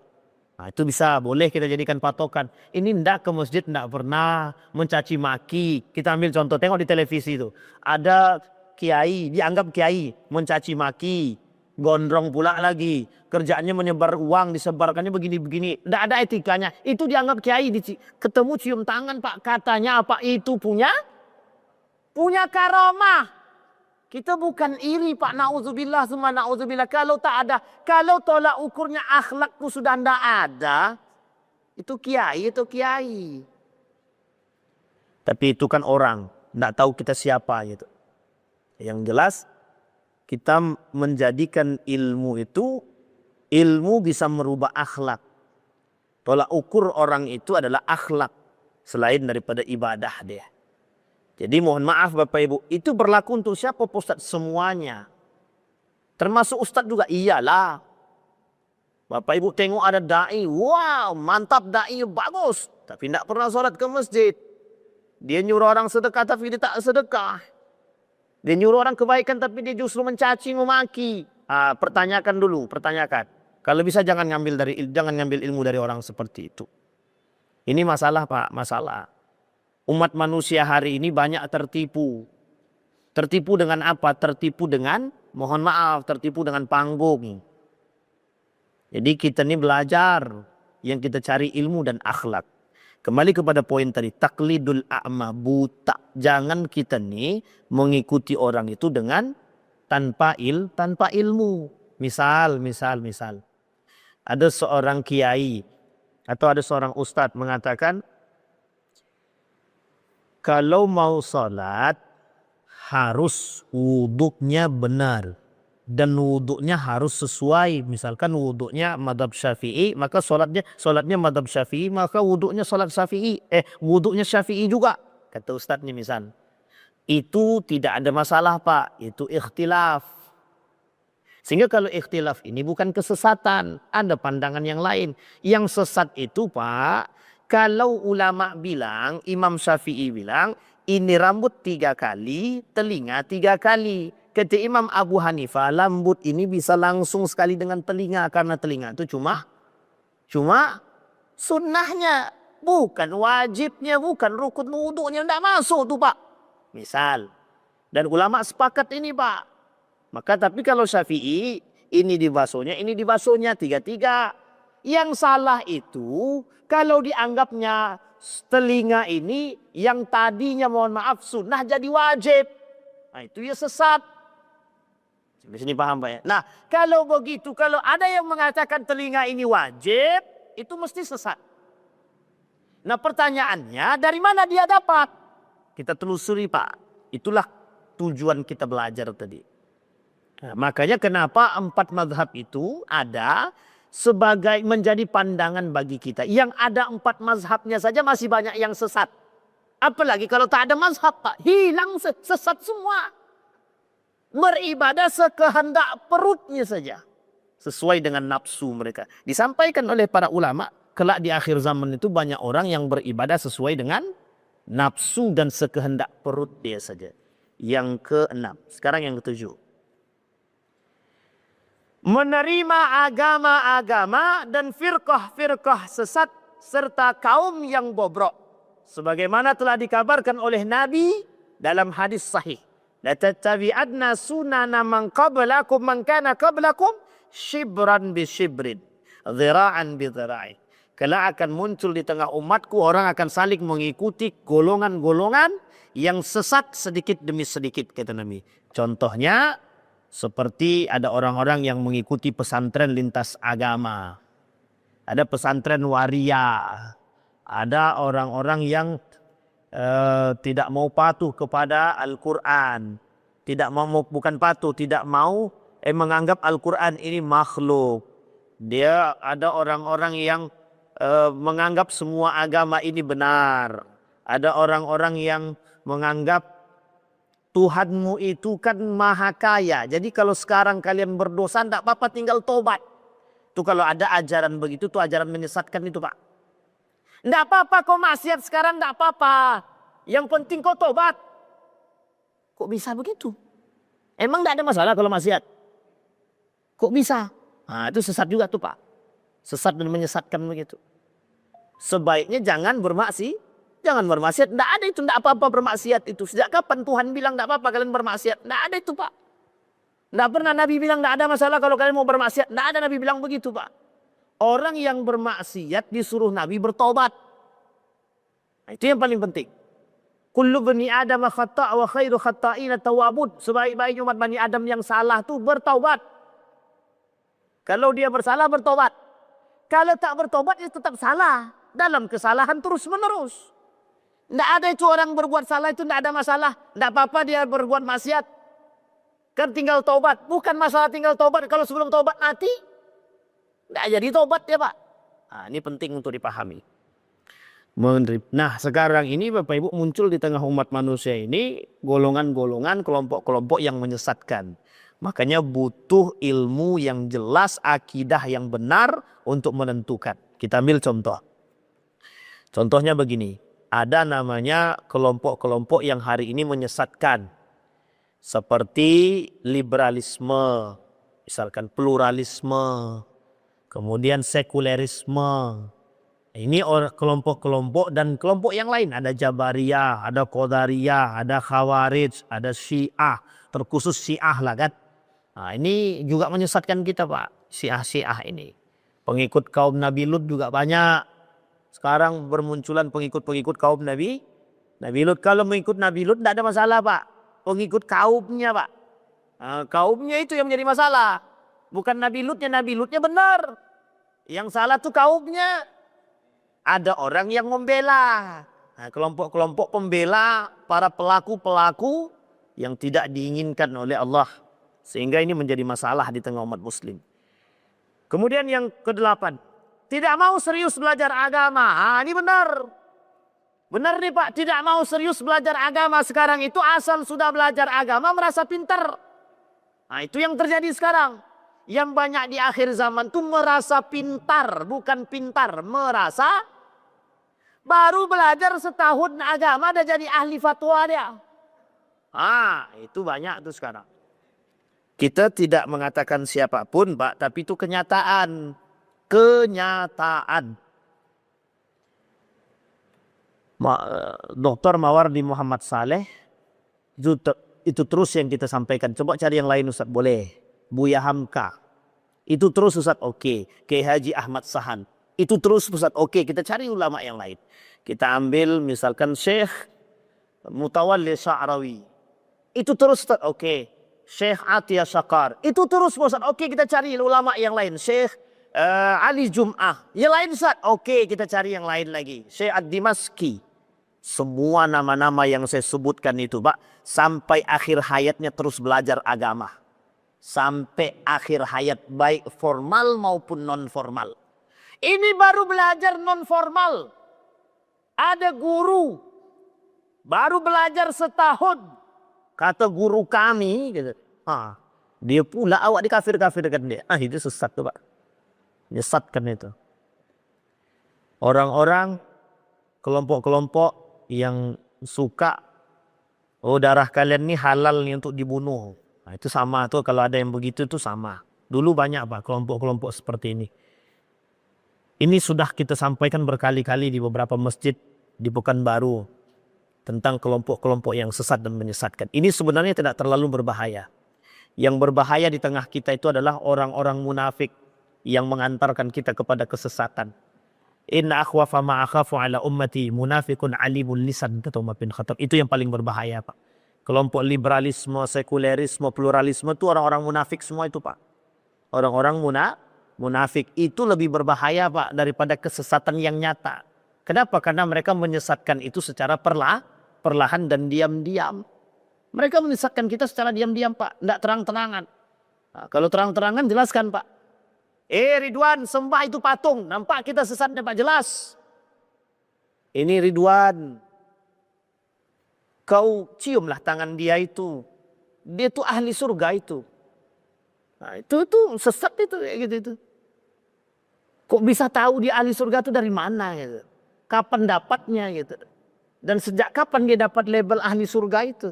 Nah, itu bisa, boleh kita jadikan patokan. Ini ndak ke masjid, ndak pernah mencaci maki. Kita ambil contoh, tengok di televisi itu. Ada kiai, dianggap kiai, mencaci maki. Gondrong pula lagi. Kerjaannya menyebar uang, disebarkannya begini-begini. Ndak ada etikanya. Itu dianggap kiai. Ketemu cium tangan Pak. Katanya apa itu punya karomah. Kita bukan iri Pak, na'udzubillah semua na'udzubillah. Kalau tak ada, kalau tolak ukurnya akhlakku sudah ndak ada, itu kiai. Tapi itu kan orang, ndak tahu kita siapa gitu. Yang jelas kita menjadikan ilmu itu, ilmu bisa merubah akhlak. Tolak ukur orang itu adalah akhlak selain daripada ibadah dia. Jadi mohon maaf Bapak Ibu, itu berlaku untuk siapa Pak Ustadz? Semuanya. Termasuk Ustadz juga, iyalah. Bapak Ibu tengok ada da'i, wow mantap da'i, bagus. Tapi tidak pernah sholat ke masjid. Dia nyuruh orang sedekah tapi dia tak sedekah. Dia nyuruh orang kebaikan tapi dia justru mencaci, memaki. Pertanyakan dulu. Kalau bisa jangan ngambil ilmu dari orang seperti itu. Ini masalah Pak, masalah. Umat manusia hari ini banyak tertipu. Tertipu dengan apa? Tertipu dengan, mohon maaf, tertipu dengan panggung. Jadi kita ini belajar, yang kita cari ilmu dan akhlak. Kembali kepada poin tadi, taklidul a'ma, buta. Jangan kita nih mengikuti orang itu dengan tanpa ilmu. Misal. Ada seorang kiai atau ada seorang ustadz mengatakan, kalau mau sholat harus wuduknya benar. Dan wuduknya harus sesuai. Misalkan wuduknya madhab syafi'i, maka sholatnya madhab syafi'i, maka wuduknya sholat syafi'i. Wuduknya syafi'i juga. Kata ustadznya misal. Itu tidak ada masalah Pak. Itu ikhtilaf. Sehingga kalau ikhtilaf ini bukan kesesatan. Ada pandangan yang lain. Yang sesat itu Pak, kalau ulama bilang, Imam Syafi'i bilang, ini rambut 3 kali, telinga 3 kali. Kata Imam Abu Hanifah, rambut ini bisa langsung sekali dengan telinga. Karena telinga itu cuma sunnahnya. Bukan wajibnya, bukan rukun wudhunya. Tidak masuk tuh Pak. Misal. Dan ulama sepakat ini Pak. Maka tapi kalau Syafi'i, ini dibasuhnya 3-3. Yang salah itu kalau dianggapnya telinga ini yang tadinya mohon maaf sunnah jadi wajib. Nah itu ya sesat. Sampai sini paham Pak ya? Nah kalau begitu, kalau ada yang mengatakan telinga ini wajib, itu mesti sesat. Nah pertanyaannya dari mana dia dapat? Kita telusuri Pak. Itulah tujuan kita belajar tadi. Nah, makanya kenapa 4 mazhab itu ada sebagai menjadi pandangan bagi kita. Yang ada 4 mazhabnya saja masih banyak yang sesat. Apalagi kalau tak ada mazhab Pak. Hilang sesat semua. Beribadah sekehendak perutnya saja. Sesuai dengan nafsu mereka. Disampaikan oleh para ulama. Kelak di akhir zaman itu banyak orang yang beribadah sesuai dengan nafsu dan sekehendak perut dia saja. Yang ke-6. Sekarang yang ke-7. Menerima agama-agama dan firqah-firqah sesat serta kaum yang bobrok. Sebagaimana telah dikabarkan oleh Nabi dalam hadis sahih. La tattabi'adna sunana man qablakum man kana qablakum shibran bi shibrin, dhira'an bi dhira'in. Kelak akan muncul di tengah umatku orang akan saling mengikuti golongan-golongan yang sesat sedikit demi sedikit kata Nabi. Contohnya seperti ada orang-orang yang mengikuti pesantren lintas agama. Ada pesantren waria. Ada orang-orang yang tidak mau patuh kepada Al-Quran. Bukan patuh, tidak mau menganggap Al-Quran ini makhluk. Dia ada orang-orang yang menganggap semua agama ini benar. Ada orang-orang yang menganggap Tuhanmu itu kan maha kaya. Jadi kalau sekarang kalian berdosa tidak apa-apa tinggal tobat. Itu kalau ada ajaran begitu tuh ajaran menyesatkan itu Pak. Tidak apa-apa kau maksiat sekarang tidak apa-apa. Yang penting kau tobat. Kok bisa begitu? Emang tidak ada masalah kalau maksiat? Kok bisa? Nah itu sesat juga tuh Pak. Sesat dan menyesatkan begitu. Sebaiknya jangan bermaksiat. Jangan bermaksiat. Tidak ada itu. Tidak apa-apa bermaksiat itu. Sejak kapan Tuhan bilang tidak apa-apa kalian bermaksiat? Tidak ada itu, Pak. Tidak pernah Nabi bilang tidak ada masalah kalau kalian mau bermaksiat. Tidak ada Nabi bilang begitu, Pak. Orang yang bermaksiat disuruh Nabi bertobat. Nah, itu yang paling penting. Kullu bani Adam khata' wa khairu khata'ina tawwabun. Sebaik-baik umat Bani Adam yang salah itu bertaubat. Kalau dia bersalah bertobat. Kalau tak bertobat dia tetap salah. Dalam kesalahan terus menerus. Tidak ada itu orang berbuat salah itu tidak ada masalah. Tidak apa-apa dia berbuat maksiat. Kan tinggal tobat. Bukan masalah tinggal tobat. Kalau sebelum tobat mati. Tidak jadi tobat ya Pak. Nah, ini penting untuk dipahami. Nah sekarang ini Bapak Ibu muncul di tengah umat manusia ini. Golongan-golongan, kelompok-kelompok yang menyesatkan. Makanya butuh ilmu yang jelas. Akidah yang benar untuk menentukan. Kita ambil contoh. Contohnya begini, ada namanya kelompok-kelompok yang hari ini menyesatkan. Seperti liberalisme, misalkan pluralisme, kemudian sekulerisme. Ini kelompok-kelompok dan kelompok yang lain. Ada Jabariyah, ada Qadariyah, ada Khawarij, ada Syiah. Terkhusus Syiah lah kan. Nah, ini juga menyesatkan kita Pak, Syiah-Syiah ini. Pengikut kaum Nabi Lut juga banyak. Sekarang bermunculan pengikut-pengikut kaum Nabi Lut. Kalau mengikut Nabi Lut tidak ada masalah Pak. Pengikut kaumnya Pak. Nah, kaumnya itu yang menjadi masalah. Bukan Nabi Lutnya benar. Yang salah tuh kaumnya. Ada orang yang membela. Nah, kelompok-kelompok pembela para pelaku-pelaku yang tidak diinginkan oleh Allah. Sehingga ini menjadi masalah di tengah umat muslim. Kemudian yang ke-8. Tidak mau serius belajar agama. Ah, ini benar. Benar nih Pak. Tidak mau serius belajar agama sekarang itu asal sudah belajar agama merasa pintar. Nah itu yang terjadi sekarang. Yang banyak di akhir zaman itu merasa pintar. Bukan pintar. Merasa. Baru belajar setahun agama dan jadi ahli fatwa dia. Ah itu banyak tuh sekarang. Kita tidak mengatakan siapapun Pak. Tapi itu kenyataan. Kenyataan. Dr. Mawardi Muhammad Saleh itu terus yang kita sampaikan. Coba cari yang lain Ustaz, boleh. Buya Hamka. Itu terus Ustaz, oke. Kiai Haji Ahmad Sahan. Itu terus Ustaz, oke. Kita cari ulama yang lain. Kita ambil misalkan Syekh Mutawalli Sya'rawi. Itu terus Ustaz, oke. Syekh Atiyah Syakar. Itu terus Ustaz, oke kita cari ulama yang lain. Syekh Ali Jum'ah. Yang lain Ustaz, oke kita cari yang lain lagi. Syekh Ad-Dimaski. Semua nama-nama yang saya sebutkan itu Pak. Sampai akhir hayatnya terus belajar agama. Sampai akhir hayat baik formal maupun non formal. Ini baru belajar non formal. Ada guru. Baru belajar setahun. Kata guru kami. Gitu. Dia pula awak dikafir-kafirkan dia. Itu sesat tuh Pak. Menyesatkan itu. Orang-orang kelompok-kelompok yang suka darah kalian ini halal nih untuk dibunuh. Nah, itu sama tuh kalau ada yang begitu itu sama. Dulu banyak Pak kelompok-kelompok seperti ini. Ini sudah kita sampaikan berkali-kali di beberapa masjid di Pekanbaru tentang kelompok-kelompok yang sesat dan menyesatkan. Ini sebenarnya tidak terlalu berbahaya. Yang berbahaya di tengah kita itu adalah orang-orang munafik yang mengantarkan kita kepada kesesatan. Inna akhwafa ma akhafu ala ummati munafikun alimul lisan kata Umar bin Khattab. Itu yang paling berbahaya Pak. Kelompok liberalisme, sekulerisme, pluralisme itu orang-orang munafik semua itu Pak. Orang-orang munafik itu lebih berbahaya Pak daripada kesesatan yang nyata. Kenapa? Karena mereka menyesatkan itu secara perlahan dan diam-diam. Mereka menyesatkan kita secara diam-diam Pak. Tidak terang-terangan. Nah, kalau terang-terangan jelaskan Pak. Ridwan sembah itu patung. Nampak kita sesatnya Pak jelas. Ini Ridwan. Kau ciumlah tangan dia itu. Dia itu ahli surga itu. Nah, itu sesat itu kayak gitu. Kok bisa tahu dia ahli surga itu dari mana gitu. Kapan dapatnya gitu. Dan sejak kapan dia dapat label ahli surga itu.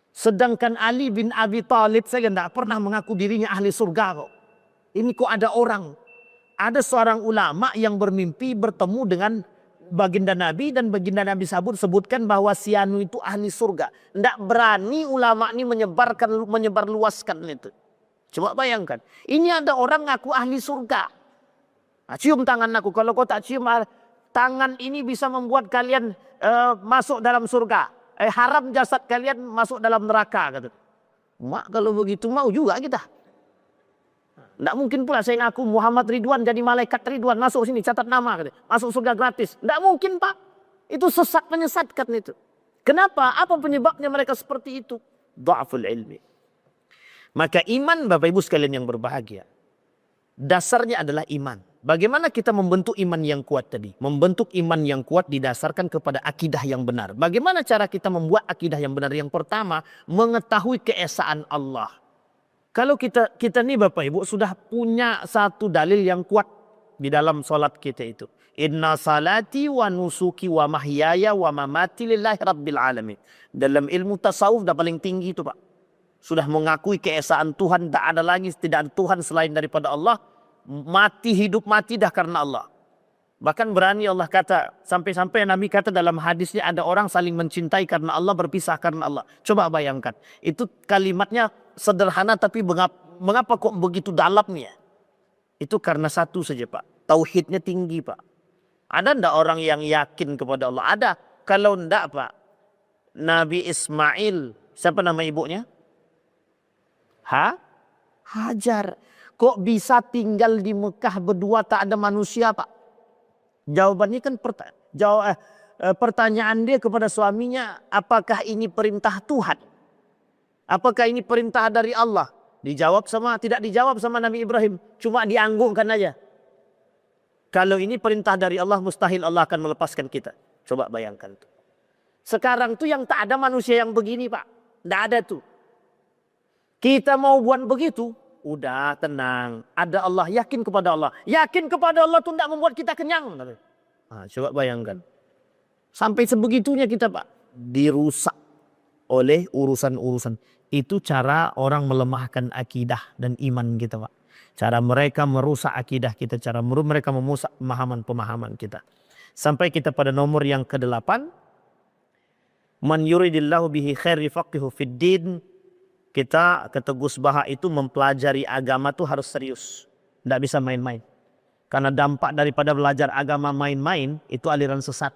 Sedangkan Ali bin Abi Thalib saya tidak pernah mengaku dirinya ahli surga kok. Ini kok ada orang Ada seorang ulama yang bermimpi bertemu dengan baginda Nabi, dan baginda Nabi sebutkan bahwa si anu itu ahli surga. Tidak berani ulama ini menyebarluaskan itu. Coba bayangkan, ini ada orang ngaku ahli surga. Nah, cium tangan aku, kalau kau tak cium tangan ini bisa membuat kalian masuk dalam surga. Haram jasad kalian masuk dalam neraka. Kata. Mak kalau begitu mau juga kita. Tidak mungkin pula saya ngaku Muhammad Ridwan jadi malaikat Ridwan, masuk sini catat nama, masuk surga gratis. Tidak mungkin Pak. Itu sesat menyesatkan itu. Kenapa? Apa penyebabnya mereka seperti itu? Dha'ful ilmi. Maka iman Bapak Ibu sekalian yang berbahagia, dasarnya adalah iman. Bagaimana kita membentuk iman yang kuat tadi? Membentuk iman yang kuat didasarkan kepada akidah yang benar. Bagaimana cara kita membuat akidah yang benar? Yang pertama, mengetahui keesaan Allah. Kalau kita nih Bapak Ibu sudah punya satu dalil yang kuat di dalam salat kita itu. Inna salati wa nusuki wa mahyaya wa mamati lillahi rabbil alamin. Dalam ilmu tasawuf dah paling tinggi itu Pak. Sudah mengakui keesaan Tuhan, tak ada lagi, tidak ada Tuhan selain daripada Allah. Mati hidup mati dah karena Allah. Bahkan berani Allah kata, sampai-sampai Nabi kata dalam hadisnya ada orang saling mencintai karena Allah, berpisah karena Allah. Coba bayangkan, itu kalimatnya sederhana tapi mengapa kok begitu dalamnya? Itu karena satu saja Pak, tauhidnya tinggi Pak. Ada ndak orang yang yakin kepada Allah? Ada. Kalau ndak Pak, Nabi Ismail, siapa nama ibunya? Hajar. Kok bisa tinggal di Mekah berdua tak ada manusia Pak? Jawabannya kan pertanyaan dia kepada suaminya, apakah ini perintah Tuhan? Apakah ini perintah dari Allah? Tidak dijawab sama Nabi Ibrahim, cuma dianggukkan aja. Kalau ini perintah dari Allah, mustahil Allah akan melepaskan kita. Coba bayangkan tuh. Sekarang tuh yang tak ada manusia yang begini Pak. Tidak ada tuh. Kita mau buat begitu, udah tenang. Ada Allah, yakin kepada Allah. Yakin kepada Allah itu tidak membuat kita kenyang. Nah, coba bayangkan. Sampai sebegitunya kita Pak. Dirusak oleh urusan-urusan. Itu cara orang melemahkan akidah dan iman kita Pak. Cara mereka merusak akidah kita. Cara mereka merusak pemahaman kita. Sampai kita pada nomor yang ke-8. Man yuridillahu bihi khair yufaqihu fid din. Kita kata Gus Baha itu mempelajari agama tuh harus serius. Tidak bisa main-main. Karena dampak daripada belajar agama main-main itu aliran sesat.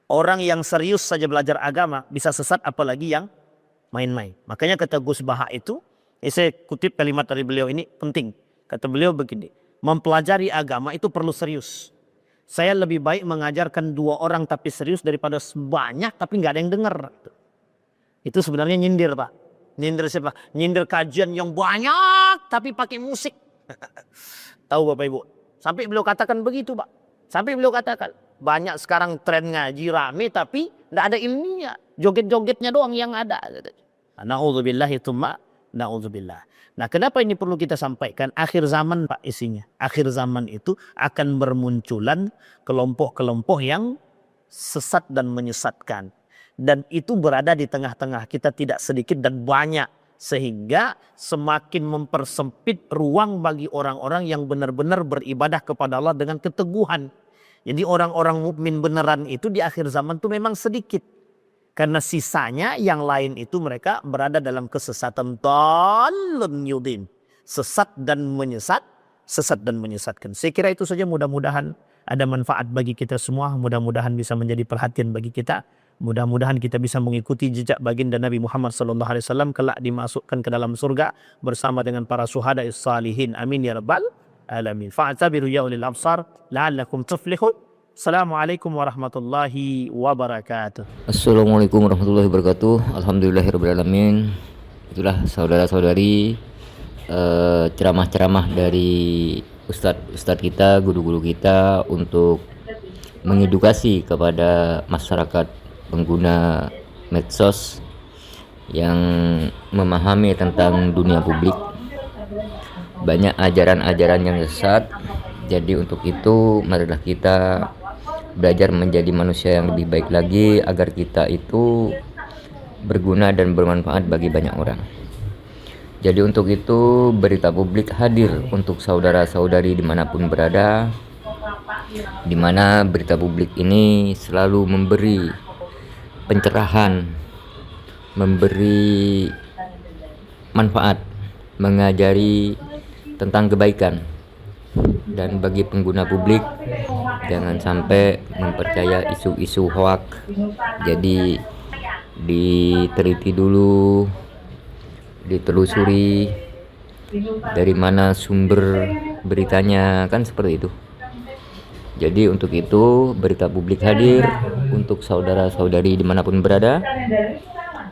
Orang yang serius saja belajar agama bisa sesat, apalagi yang main-main. Makanya kata Gus Baha itu, saya kutip kalimat dari beliau ini penting. Kata beliau begini, mempelajari agama itu perlu serius. Saya lebih baik mengajarkan 2 orang tapi serius daripada banyak tapi nggak ada yang dengar. Itu sebenarnya nyindir Pak. Nyindir siapa? Nyindir kajian yang banyak tapi pakai musik. Tahu Bapak Ibu? Sampai beliau katakan begitu Pak. Sampai beliau katakan banyak sekarang tren ngaji rame tapi tidak ada ilmunya. Joget-jogetnya doang yang ada. Na'udzubillah itu mak. Na'udzubillah. Nah kenapa ini perlu kita sampaikan? Akhir zaman Pak isinya. Akhir zaman itu akan bermunculan kelompok-kelompok yang sesat dan menyesatkan. Dan itu berada di tengah-tengah kita tidak sedikit dan banyak. Sehingga semakin mempersempit ruang bagi orang-orang yang benar-benar beribadah kepada Allah dengan keteguhan. Jadi orang-orang mukmin beneran itu di akhir zaman itu memang sedikit. Karena sisanya yang lain itu mereka berada dalam kesesatan. Dhalun yudin. Sesat dan menyesatkan. Saya kira itu saja, mudah-mudahan ada manfaat bagi kita semua. Mudah-mudahan bisa menjadi perhatian bagi kita. Mudah-mudahan kita bisa mengikuti jejak baginda Nabi Muhammad SAW kelak dimasukkan ke dalam surga bersama dengan para syuhada salihin. Amin ya rabbal alamin. Fa'tabiru ya ulil absar la'allakum tuflihun. Assalamualaikum warahmatullahi wabarakatuh. Assalamualaikum warahmatullahi wabarakatuh. Alhamdulillahirabbil alamin. Itulah saudara-saudari ceramah-ceramah dari ustadz kita, guru-guru kita untuk mengedukasi kepada masyarakat pengguna medsos yang memahami tentang dunia publik. Banyak ajaran-ajaran yang sesat. Jadi untuk itu marilah kita belajar menjadi manusia yang lebih baik lagi agar kita itu berguna dan bermanfaat bagi banyak orang. Jadi untuk itu berita publik hadir untuk saudara-saudari dimanapun berada, di mana berita publik ini selalu memberi pencerahan, memberi manfaat, mengajari tentang kebaikan. Dan bagi pengguna publik, jangan sampai mempercaya isu-isu hoak. Jadi diteliti dulu, ditelusuri dari mana sumber beritanya, kan seperti itu. Jadi untuk itu berita publik hadir untuk saudara-saudari dimanapun berada,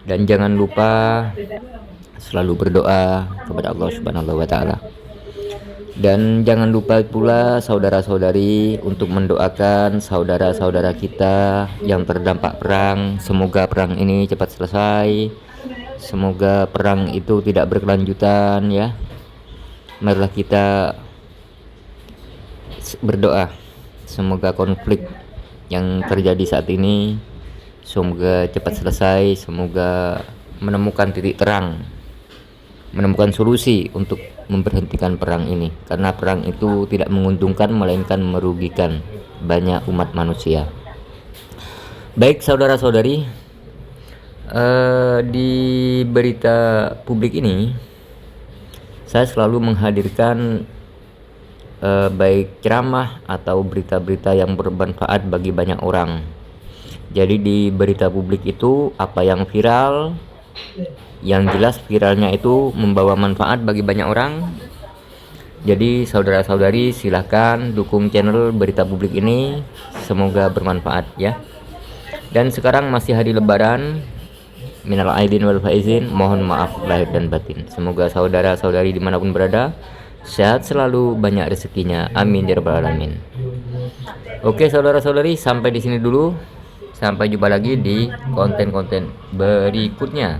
dan jangan lupa selalu berdoa kepada Allah Subhanahu wa Ta'ala. Dan jangan lupa pula saudara-saudari untuk mendoakan saudara-saudara kita yang terdampak perang. Semoga perang ini cepat selesai. Semoga perang itu tidak berkelanjutan ya. Marilah kita berdoa. Semoga konflik yang terjadi saat ini semoga cepat selesai. Semoga menemukan titik terang, menemukan solusi untuk memberhentikan perang ini, karena perang itu tidak menguntungkan melainkan merugikan banyak umat manusia. Baik saudara-saudari, di berita publik ini saya selalu menghadirkan baik ceramah atau berita-berita yang bermanfaat bagi banyak orang. Jadi di berita publik itu apa yang viral, yang jelas viralnya itu membawa manfaat bagi banyak orang. Jadi saudara-saudari silahkan dukung channel berita publik ini, semoga bermanfaat ya. Dan sekarang masih hari lebaran, minal aidin wal faizin, mohon maaf lahir dan batin. Semoga saudara-saudari dimanapun berada sehat selalu, banyak rezekinya, amin ya rabbal alamin. Oke saudara-saudari, sampai di sini dulu. Sampai jumpa lagi di konten-konten berikutnya.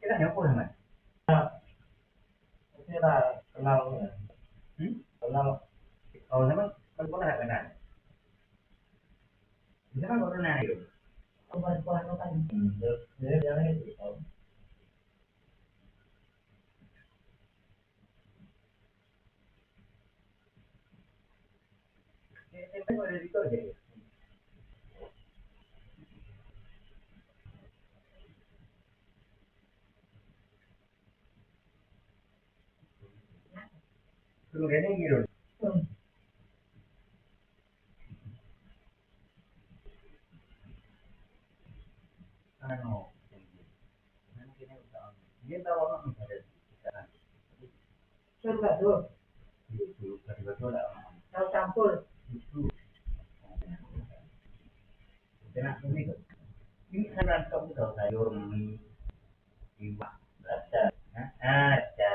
Kita nyapa sama. Kita kenal, kenal. Kalau memang kan pernah kenal. Bisa kan pernah itu. Kawan-kawan kan. Dia jangan itu. Itu ada di situ aja. Kemudian gitu. Ano, dia tahu orang ada sekarang. Coba tuh. Itu betul lah. Tahu campur. Itu. Karena ini kan kamu tahu sayur mie, iwak, ada, ada.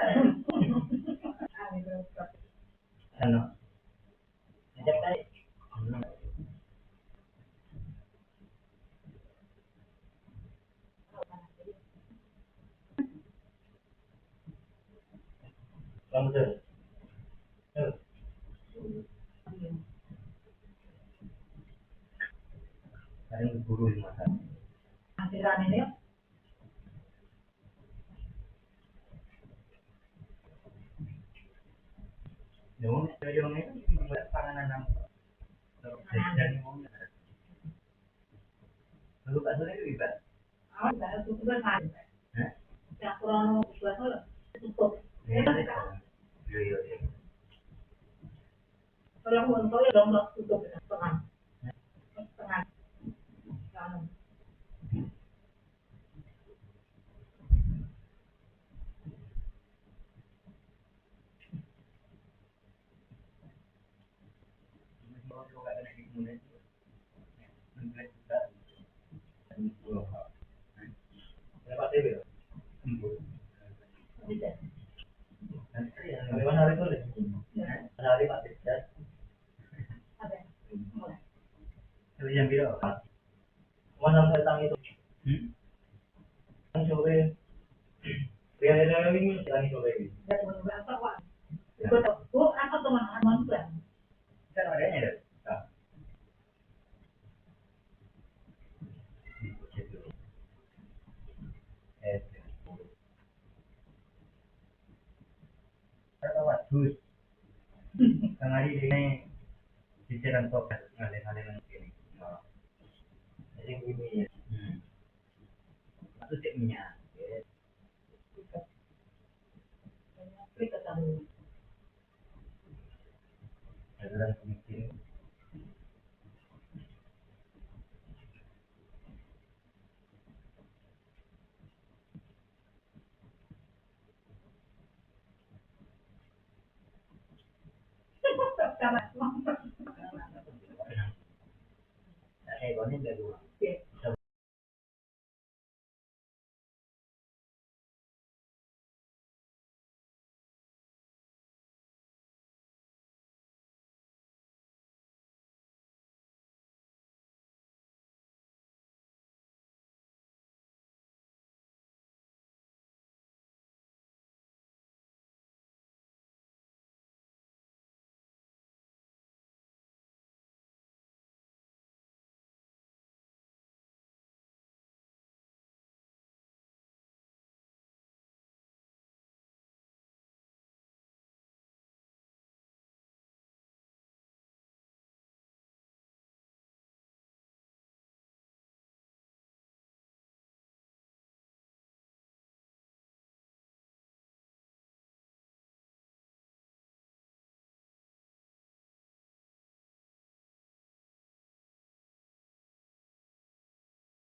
Ano, ajak tayo. Kamu tuh. Ada yang guru di mata. Akhiran ini. Yung panganan ng dari mo. Lalu Pak Sule itu iba. Itu juga kan. Yang kurang buat tutup. Iya, iya. Kalau mau tahu dong tutup setengah. Setengah. Dapat TV. Bagaimana hari itu? Hari Pak Tidak. Itu yang biru. Mana datang itu? Yang sore. Biar ada ini yang sore. Ya, berapa Pak? Itu tuh apa teman-teman Pak? Kan adanya ya. Bagus. Kang Adi ini pikiran kok ngalih-ngalih ini. Jadi ini ya. Itu cek minyak. Aturan pemikiran. Ini enggak dulu.